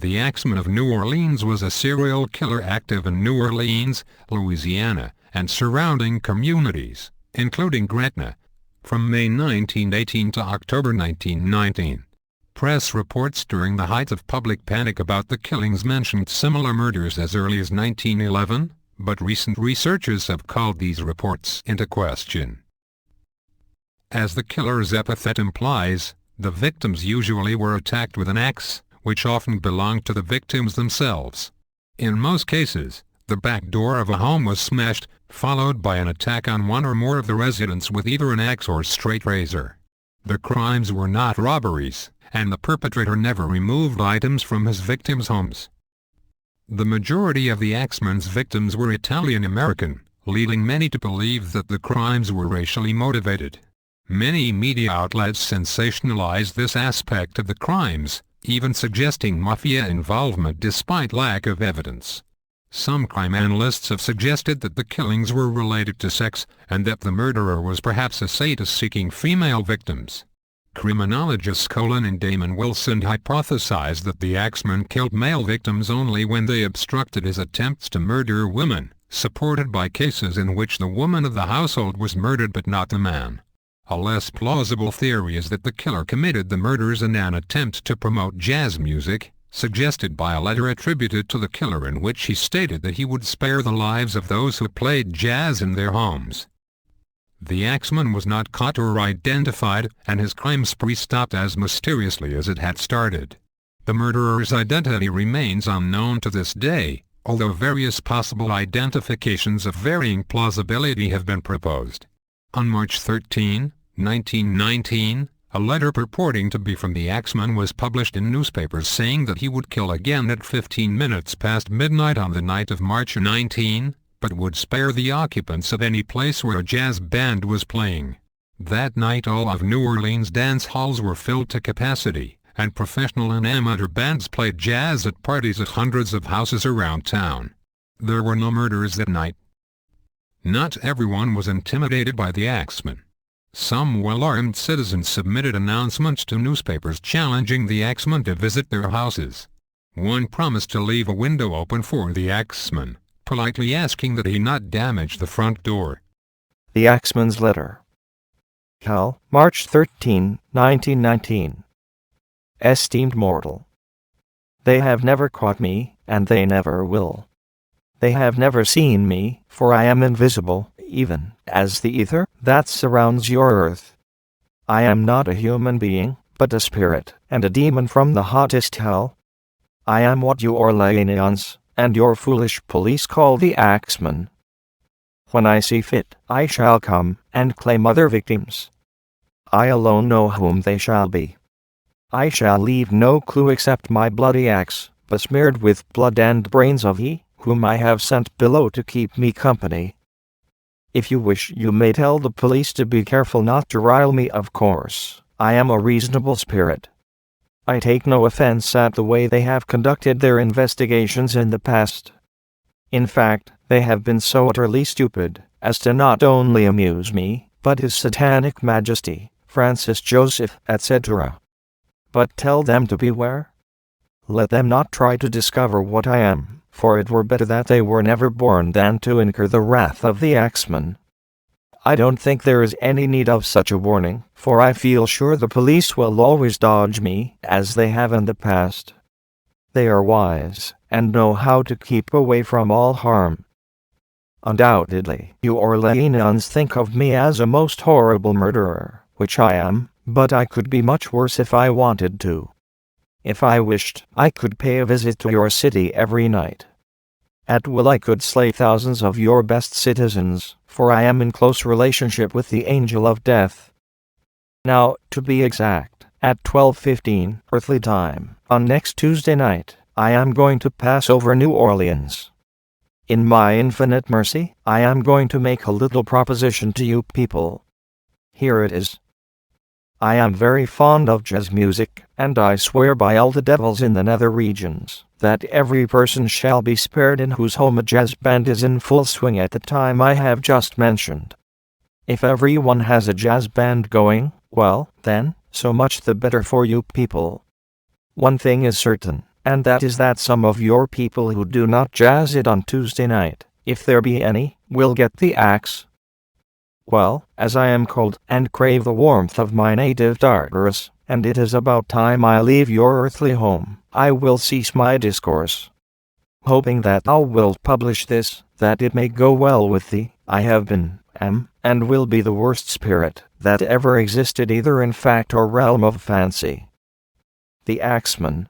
The Axeman of New Orleans was a serial killer active in New Orleans, Louisiana, and surrounding communities, including Gretna, from May 1918 to October 1919. Press reports during the height of public panic about the killings mentioned similar murders as early as 1911, but recent researchers have called these reports into question. As the killer's epithet implies, the victims usually were attacked with an axe, which often belonged to the victims themselves. In most cases, the back door of a home was smashed, followed by an attack on one or more of the residents with either an axe or straight razor. The crimes were not robberies, and the perpetrator never removed items from his victims' homes. The majority of the Axeman's victims were Italian-American, leading many to believe that the crimes were racially motivated. Many media outlets sensationalized this aspect of the crimes, even suggesting mafia involvement despite lack of evidence. Some crime analysts have suggested that the killings were related to sex, and that the murderer was perhaps a sadist seeking female victims. Criminologists Colin and Damon Wilson hypothesized that the Axeman killed male victims only when they obstructed his attempts to murder women, supported by cases in which the woman of the household was murdered but not the man. A less plausible theory is that the killer committed the murders in an attempt to promote jazz music, suggested by a letter attributed to the killer in which he stated that he would spare the lives of those who played jazz in their homes. The Axeman was not caught or identified, and his crime spree stopped as mysteriously as it had started. The murderer's identity remains unknown to this day, although various possible identifications of varying plausibility have been proposed. On March 13, 1919, a letter purporting to be from the Axeman was published in newspapers saying that he would kill again at 15 minutes past midnight on the night of March 19, but would spare the occupants of any place where a jazz band was playing. That night all of New Orleans dance halls were filled to capacity, and professional and amateur bands played jazz at parties at hundreds of houses around town. There were no murders that night. Not everyone was intimidated by the Axeman. Some well-armed citizens submitted announcements to newspapers challenging the Axeman to visit their houses. One promised to leave a window open for the Axeman, politely asking that he not damage the front door. The Axeman's letter. Hell, March 13, 1919. Esteemed mortal. They have never caught me, and they never will. They have never seen me, for I am invisible, even as the ether that surrounds your earth. I am not a human being, but a spirit, and a demon from the hottest hell. I am what you Orleanians and your foolish police call the Axeman. When I see fit, I shall come and claim other victims. I alone know whom they shall be. I shall leave no clue except my bloody axe, besmeared with blood and brains of he whom I have sent below to keep me company. If you wish, you may tell the police to be careful not to rile me. Of course, I am a reasonable spirit. I take no offense at the way they have conducted their investigations in the past. In fact, they have been so utterly stupid as to not only amuse me, but His Satanic Majesty, Francis Joseph, etc. But tell them to beware. Let them not try to discover what I am, for it were better that they were never born than to incur the wrath of the Axeman. I don't think there is any need of such a warning, for I feel sure the police will always dodge me, as they have in the past. They are wise, and know how to keep away from all harm. Undoubtedly, you Orleanians think of me as a most horrible murderer, which I am, but I could be much worse if I wanted to. If I wished, I could pay a visit to your city every night. At will I could slay thousands of your best citizens, for I am in close relationship with the angel of death. Now, to be exact, at 12:15 earthly time, on next Tuesday night, I am going to pass over New Orleans. In my infinite mercy, I am going to make a little proposition to you people. Here it is. I am very fond of jazz music, and I swear by all the devils in the nether regions, that every person shall be spared in whose home a jazz band is in full swing at the time I have just mentioned. If everyone has a jazz band going, well, then, so much the better for you people. One thing is certain, and that is that some of your people who do not jazz it on Tuesday night, if there be any, will get the axe. Well, as I am cold and crave the warmth of my native Tartarus, and it is about time I leave your earthly home, I will cease my discourse. Hoping that thou wilt publish this, that it may go well with thee, I have been, am, and will be the worst spirit that ever existed either in fact or realm of fancy. The Axeman.